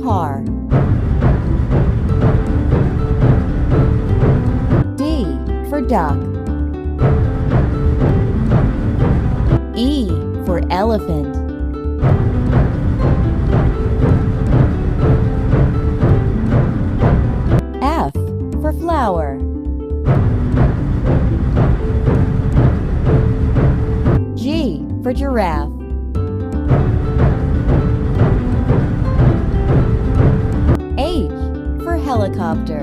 car. D for duck. E for elephant. F for flower. G for giraffe. H for helicopter.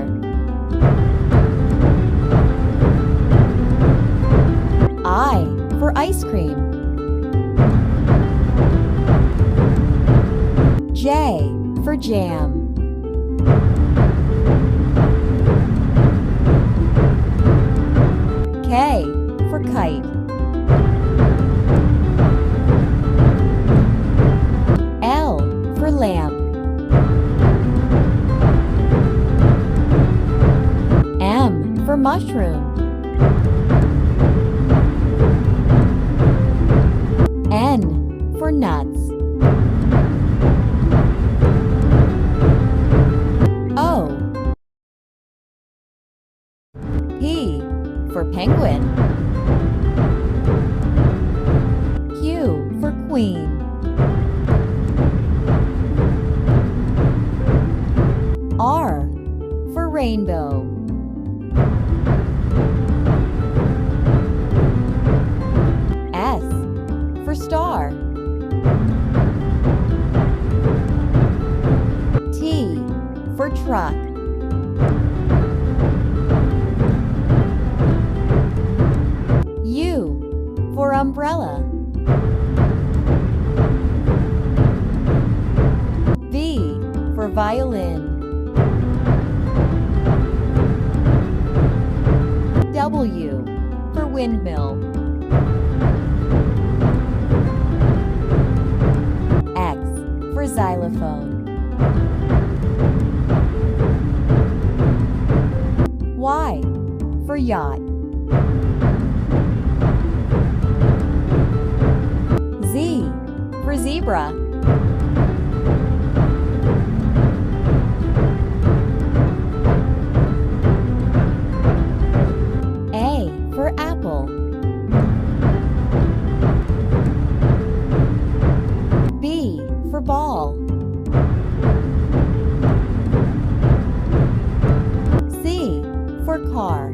I for ice cream. J for jam. K for kite. L for lamp. M for mushroom. N for nuts. O. P for penguin. Q for queen. R for rainbow. S for star. T for truck. U for umbrella. V for violin. W for windmill. X for xylophone. Y for yacht. Z for zebra. A for apple. B for ball. C for car.